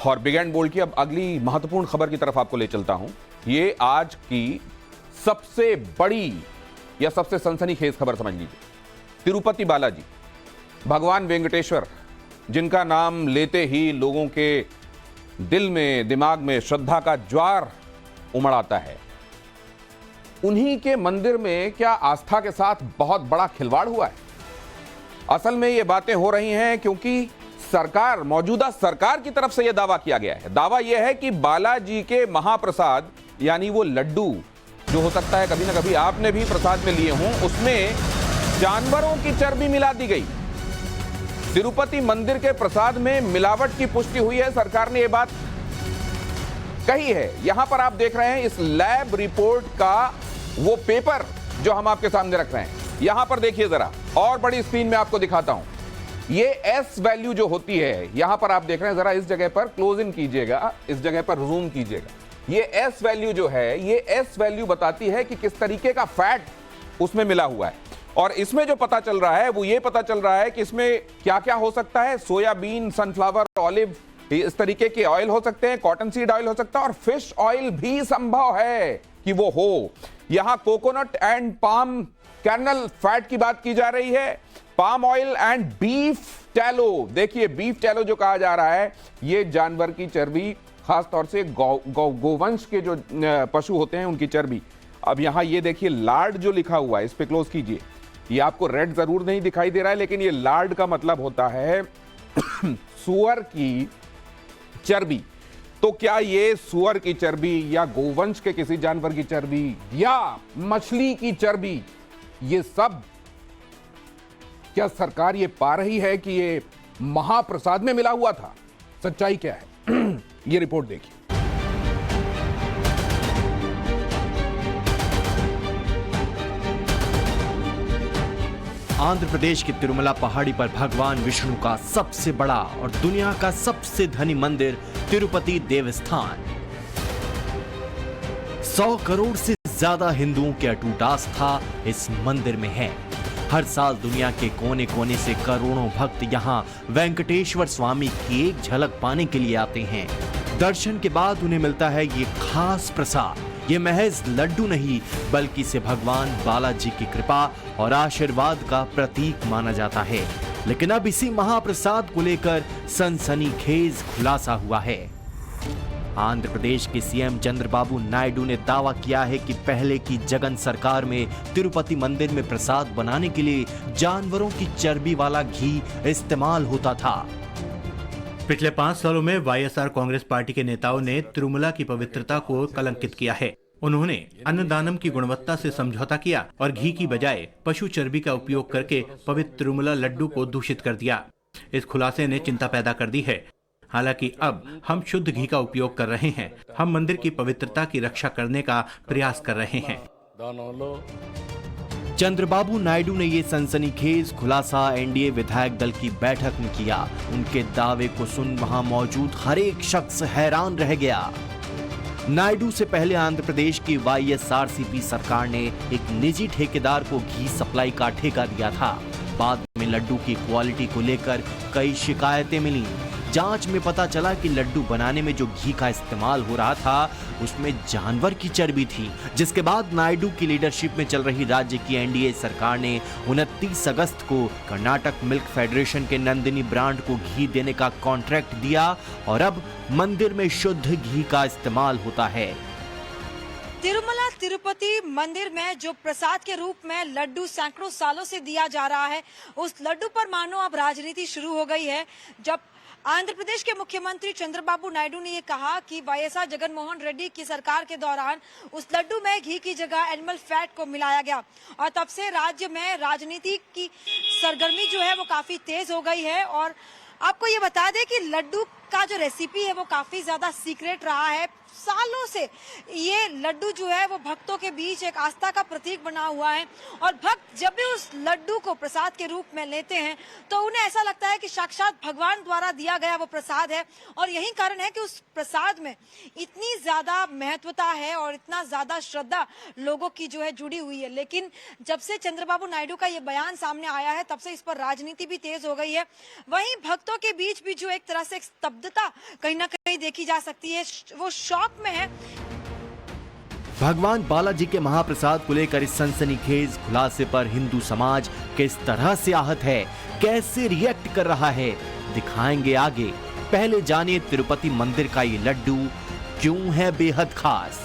और big and bold की अब अगली महत्वपूर्ण खबर की तरफ आपको ले चलता हूं। ये आज की सबसे बड़ी या सबसे सनसनीखेज खबर समझ लीजिए। तिरुपति बालाजी, भगवान वेंकटेश्वर, जिनका नाम लेते ही लोगों के दिल में, दिमाग में श्रद्धा का ज्वार उमड़ आता है, उन्हीं के मंदिर में क्या आस्था के साथ बहुत बड़ा खिलवाड़ हुआ है? असल में ये बातें हो रही हैं क्योंकि सरकार, मौजूदा सरकार की तरफ से यह दावा किया गया है। दावा यह है कि बालाजी के महाप्रसाद यानी वो लड्डू जो हो सकता है कभी ना कभी आपने भी प्रसाद में लिए हों, उसमें जानवरों की चर्बी मिला दी गई। तिरुपति मंदिर के प्रसाद में मिलावट की पुष्टि हुई है। सरकार ने यह बात कही है। यहां पर आप देख रहे हैं इस लैब रिपोर्ट का वो पेपर जो हम आपके सामने रख रहे हैं। यहां पर देखिए जरा, और बड़ी स्क्रीन में आपको दिखाता हूं। ये एस वैल्यू जो होती है, यहां पर आप देख रहे हैं, जरा इस जगह पर क्लोज इन कीजिएगा, इस जगह पर जूम कीजिएगा। ये एस वैल्यू जो है, ये एस वैल्यू बताती है कि किस तरीके का फैट उसमें मिला हुआ है। और इसमें जो पता चल रहा है वो ये पता चल रहा है कि इसमें क्या क्या हो सकता है। सोयाबीन, सनफ्लावर, ऑलिव, इस तरीके के ऑयल हो सकते हैं, कॉटन सीड ऑयल हो सकता है, और फिश ऑयल भी संभव है कि वो हो। यहां coconut and palm kernel fat की बात की जा रही है, palm oil and beef tallow. देखिए, बीफ टैलो जो कहा जा रहा है, ये जानवर की चर्बी, खासतौर से गोवंश के जो पशु होते हैं उनकी चर्बी। अब यहां ये देखिए लार्ड जो लिखा हुआ है, इस पे क्लोज कीजिए। ये आपको रेड जरूर नहीं दिखाई दे रहा है, लेकिन ये लार्ड का मतलब होता है सुअर की चर्बी। तो क्या ये सुअर की चर्बी या गोवंश के किसी जानवर की चर्बी या मछली की चर्बी, ये सब क्या सरकार ये पा रही है कि ये महाप्रसाद में मिला हुआ था? सच्चाई क्या है? ये रिपोर्ट देखिए। आंध्र प्रदेश की तिरुमला पहाड़ी पर भगवान विष्णु का सबसे बड़ा और दुनिया का सबसे धनी मंदिर तिरुपति देवस्थान। 100 करोड़ से ज्यादा हिंदुओं की अटूट आस्था इस मंदिर में है। हर साल दुनिया के कोने कोने से करोड़ों भक्त यहाँ वेंकटेश्वर स्वामी की एक झलक पाने के लिए आते हैं। दर्शन के बाद उन्हें मिलता है ये खास प्रसाद। ये महज लड्डू नहीं, बल्कि इसे भगवान बालाजी की कृपा और आशीर्वाद का प्रतीक माना जाता है। लेकिन अब इसी महाप्रसाद को लेकर सनसनीखेज खुलासा हुआ है। आंध्र प्रदेश के सीएम चंद्रबाबू नायडू ने दावा किया है कि पहले की जगन सरकार में तिरुपति मंदिर में प्रसाद बनाने के लिए जानवरों की चर्बी वाला घी इस्तेमाल होता था। पिछले 5 सालों में वाईएसआर कांग्रेस पार्टी के नेताओं ने तिरुमला की पवित्रता को कलंकित किया है। उन्होंने अन्नदानम की गुणवत्ता से समझौता किया और घी की बजाय पशु चर्बी का उपयोग करके पवित्र तिरुमला लड्डू को दूषित कर दिया। इस खुलासे ने चिंता पैदा कर दी है। हालांकि अब हम शुद्ध घी का उपयोग कर रहे हैं। हम मंदिर की पवित्रता की रक्षा करने का प्रयास कर रहे हैं। चंद्रबाबू नायडू ने ये सनसनीखेज खुलासा एनडीए विधायक दल की बैठक में किया। उनके दावे को सुन वहां मौजूद हर एक शख्स हैरान रह गया। नायडू से पहले आंध्र प्रदेश की वाईएसआरसीपी सरकार ने एक निजी ठेकेदार को घी सप्लाई का ठेका दिया था। बाद में लड्डू की क्वालिटी को लेकर कई शिकायतें मिली। जांच में पता चला कि लड्डू बनाने में जो घी का इस्तेमाल हो रहा था उसमें जानवर की चर्बी थी, जिसके बाद नायडू की लीडरशिप में चल रही राज्य की एनडीए सरकार ने 29 अगस्त को कर्नाटक मिल्क फेडरेशन के नंदिनी ब्रांड को घी देने का कॉन्ट्रैक्ट दिया और अब मंदिर में शुद्ध घी का इस्तेमाल होता है। तिरुमला तिरुपति मंदिर में जो प्रसाद के रूप में लड्डू सैकड़ों सालों से दिया जा रहा है, उस लड्डू पर मानो अब राजनीति शुरू हो गई है। जब आंध्र प्रदेश के मुख्यमंत्री चंद्रबाबू नायडू ने ये कहा कि वाईएसआर जगनमोहन रेड्डी की सरकार के दौरान उस लड्डू में घी की जगह एनिमल फैट को मिलाया गया, और तब से राज्य में राजनीति की सरगर्मी जो है वो काफी तेज हो गई है। और आपको ये बता दें कि लड्डू का जो रेसिपी है वो काफी ज्यादा सीक्रेट रहा है। सालों से ये लड्डू जो है वो भक्तों के बीच एक आस्था का प्रतीक बना हुआ है, और भक्त जब भी उस लड्डू को प्रसाद के रूप में लेते हैं तो उन्हें ऐसा लगता है कि साक्षात भगवान द्वारा दिया गया वो प्रसाद है। और यही कारण है कि उस प्रसाद में इतनी ज्यादा महत्वता है और इतना ज्यादा श्रद्धा लोगों की जो है जुड़ी हुई है। लेकिन जब से चंद्रबाबू नायडू का ये बयान सामने आया है, तब से इस पर राजनीति भी तेज हो गई है। वहीं भक्तों के बीच भी जो एक तरह से स्तब्धता कहीं ना कहीं देखी जा सकती है, वो शॉक में है। भगवान बालाजी के महाप्रसाद को लेकर इस सनसनीखेज खुलासे पर हिंदू समाज किस तरह से आहत है, कैसे रिएक्ट कर रहा है, दिखाएंगे आगे। पहले जानिए तिरुपति मंदिर का ये लड्डू क्यों है बेहद खास।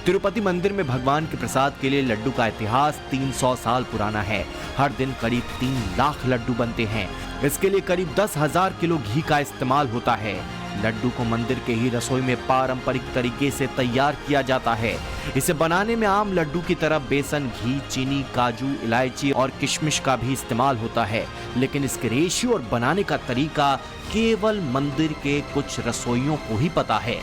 तिरुपति मंदिर में भगवान के प्रसाद के लिए लड्डू का इतिहास 300 साल पुराना है। हर दिन करीब 3 लाख लड्डू बनते हैं। इसके लिए करीब 10,000 किलो घी का इस्तेमाल होता है। लड्डू को मंदिर के ही रसोई में पारंपरिक तरीके से तैयार किया जाता है। इसे बनाने में आम लड्डू की तरह बेसन, घी, चीनी, काजू, इलायची और किशमिश का भी इस्तेमाल होता है, लेकिन इसके रेशियो और बनाने का तरीका केवल मंदिर के कुछ रसोइयों को ही पता है।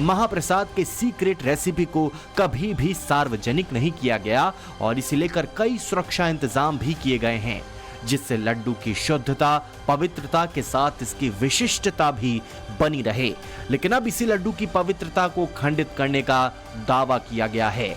महाप्रसाद के सीक्रेट रेसिपी को कभी भी सार्वजनिक नहीं किया गया और इसे लेकर कई सुरक्षा इंतजाम भी किए गए हैं, जिससे लड्डू की शुद्धता, पवित्रता के साथ इसकी विशिष्टता भी बनी रहे। लेकिन अब इसी लड्डू की पवित्रता को खंडित करने का दावा किया गया है।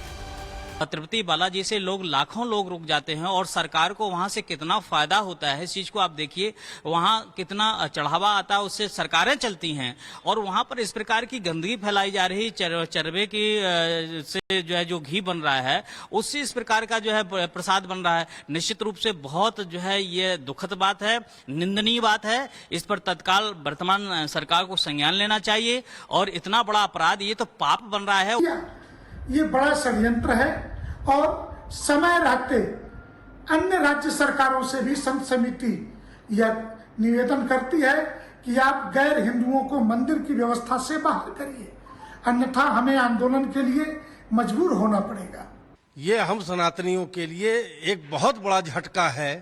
तिरुपति बालाजी से लाखों लोग रुक जाते हैं और सरकार को वहां से कितना फायदा होता है, इस चीज को आप देखिए। वहां कितना चढ़ावा आता है, उससे सरकारें चलती हैं और वहां पर इस प्रकार की गंदगी फैलाई जा रही, चरबे की से जो है जो घी बन रहा है उससे इस प्रकार का जो है प्रसाद बन रहा है। निश्चित रूप से बहुत जो है ये दुखद बात है, निंदनीय बात है। इस पर तत्काल वर्तमान सरकार को संज्ञान लेना चाहिए और इतना बड़ा अपराध, ये तो पाप बन रहा है। ये बड़ा षड्यंत्र है और समय रहते अन्य राज्य सरकारों से भी संत समिति यह निवेदन करती है कि आप गैर हिंदुओं को मंदिर की व्यवस्था से बाहर करिए, अन्यथा हमें आंदोलन के लिए मजबूर होना पड़ेगा। ये हम सनातनियों के लिए एक बहुत बड़ा झटका है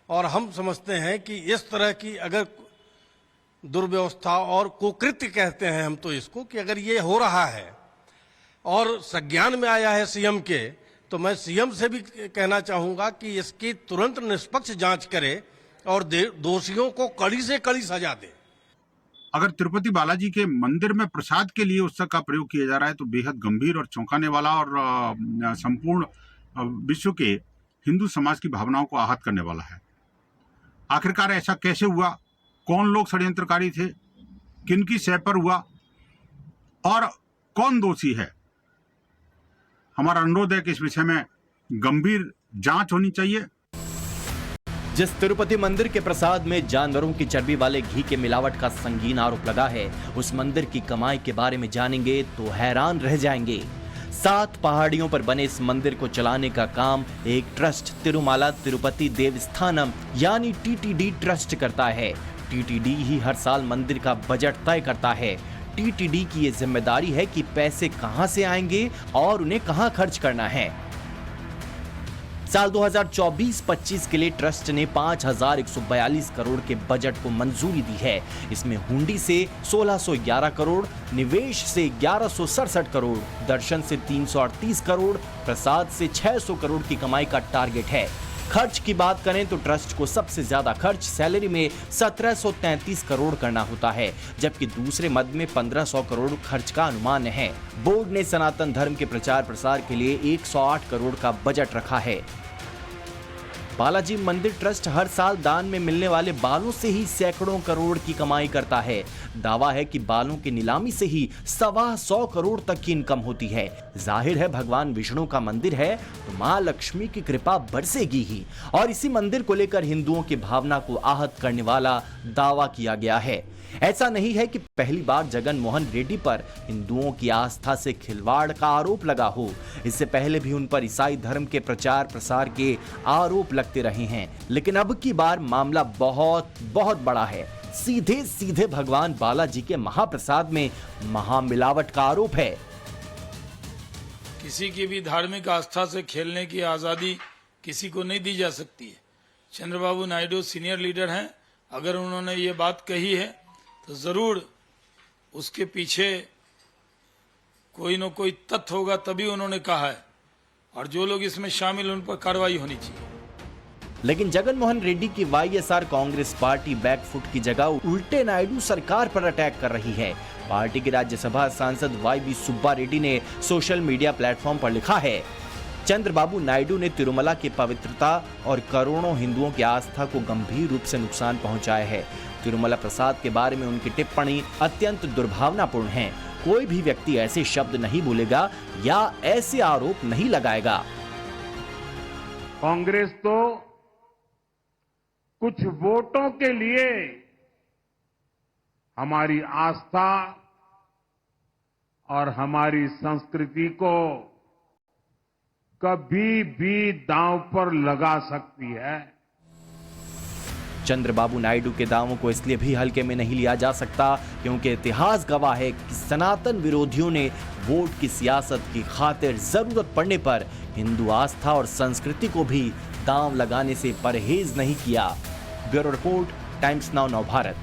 और हम समझते हैं कि इस तरह की अगर दुर्व्यवस्था और कुकृत्य कहते हैं हम तो इसको, कि अगर ये हो रहा है और संज्ञान में आया है सीएम के, तो मैं सीएम से भी कहना चाहूंगा कि इसकी तुरंत निष्पक्ष जांच करे और दोषियों को कड़ी से कड़ी सजा दे। अगर तिरुपति बालाजी के मंदिर में प्रसाद के लिए उत्सव का प्रयोग किया जा रहा है तो बेहद गंभीर और चौंकाने वाला और संपूर्ण विश्व के हिंदू समाज की भावनाओं को आहत करने वाला है। आखिरकार ऐसा कैसे हुआ, कौन लोग षड्यंत्रकारी थे, किनकी सह पर हुआ और कौन दोषी है? हमारा अनुरोध है कि इस विषय में गंभीर जांच होनी चाहिए। जिस तिरुपति मंदिर के प्रसाद में जानवरों की चर्बी वाले घी के मिलावट का संगीन आरोप लगा है, उस मंदिर की कमाई के बारे में जानेंगे तो हैरान रह जाएंगे। 7 पहाड़ियों पर बने इस मंदिर को चलाने का काम एक ट्रस्ट तिरुमाला तिरुपति देवस्थानम यानी टीटीडी ट्रस्ट करता है। टीटीडी ही हर साल मंदिर का बजट तय करता है। टीटीडी की ये जिम्मेदारी है कि पैसे कहां से आएंगे और उन्हें कहां खर्च करना है। साल 2024-25 के लिए ट्रस्ट ने 5,142 करोड़ के बजट को मंजूरी दी है। इसमें हुंडी से 1,611 करोड़, निवेश से 1,167 करोड़, दर्शन से 338 करोड़, प्रसाद से 600 करोड़ की कमाई का टारगेट है। खर्च की बात करें तो ट्रस्ट को सबसे ज्यादा खर्च सैलरी में 1,733 करोड़ करना होता है, जबकि दूसरे मद में 1,500 करोड़ खर्च का अनुमान है। बोर्ड ने सनातन धर्म के प्रचार प्रसार के लिए 108 करोड़ का बजट रखा है। बालाजी मंदिर ट्रस्ट हर साल दान में मिलने वाले बालों से ही सैकड़ों करोड़ की कमाई करता है। दावा है कि बालों की नीलामी से ही 125 करोड़ तक की इनकम होती है। जाहिर है भगवान विष्णु का मंदिर है तो मां लक्ष्मी की कृपा बरसेगी ही, और इसी मंदिर को लेकर हिंदुओं की भावना को आहत करने वाला दावा किया गया है। ऐसा नहीं है कि पहली बार जगन मोहन रेड्डी पर हिंदुओं की आस्था से खिलवाड़ का आरोप लगा हो। इससे पहले भी उन पर ईसाई धर्म के प्रचार प्रसार के आरोप लगते रहे हैं, लेकिन अब की बार मामला बहुत बहुत बड़ा है। सीधे सीधे भगवान बालाजी के महाप्रसाद में महामिलावट का आरोप है। किसी की भी धार्मिक आस्था से खेलने की आजादी किसी को नहीं दी जा सकती है। चंद्रबाबू नायडू सीनियर लीडर हैं, अगर उन्होंने ये बात कही है तो जरूर उसके पीछे कोई न कोई तथ्य होगा, तभी उन्होंने कहा है, और जो लोग इसमें शामिल उन पर कार्रवाई होनी चाहिए। लेकिन जगन मोहन रेड्डी की वाईएसआर कांग्रेस पार्टी बैकफुट की जगह उल्टे नायडू सरकार पर अटैक कर रही है। पार्टी के राज्यसभा सांसद वाईबी सुब्बा रेड्डी ने सोशल मीडिया प्लेटफॉर्म पर लिखा है, चंद्रबाबू नायडू ने तिरुमला की पवित्रता और करोड़ों हिंदुओं की आस्था को गंभीर रूप से नुकसान पहुंचाया है। तिरुमला प्रसाद के बारे में उनकी टिप्पणी अत्यंत दुर्भावनापूर्ण है। कोई भी व्यक्ति ऐसे शब्द नहीं बोलेगा या ऐसे आरोप नहीं लगाएगा। कांग्रेस तो कुछ वोटों के लिए हमारी आस्था और हमारी संस्कृति को कभी भी दांव पर लगा सकती है। चंद्रबाबू नायडू के दावों को इसलिए भी हल्के में नहीं लिया जा सकता क्योंकि इतिहास गवाह है कि सनातन विरोधियों ने वोट की सियासत की खातिर जरूरत पड़ने पर हिंदू आस्था और संस्कृति को भी दांव लगाने से परहेज नहीं किया। ब्यूरो रिपोर्ट, टाइम्स नाउ नव भारत।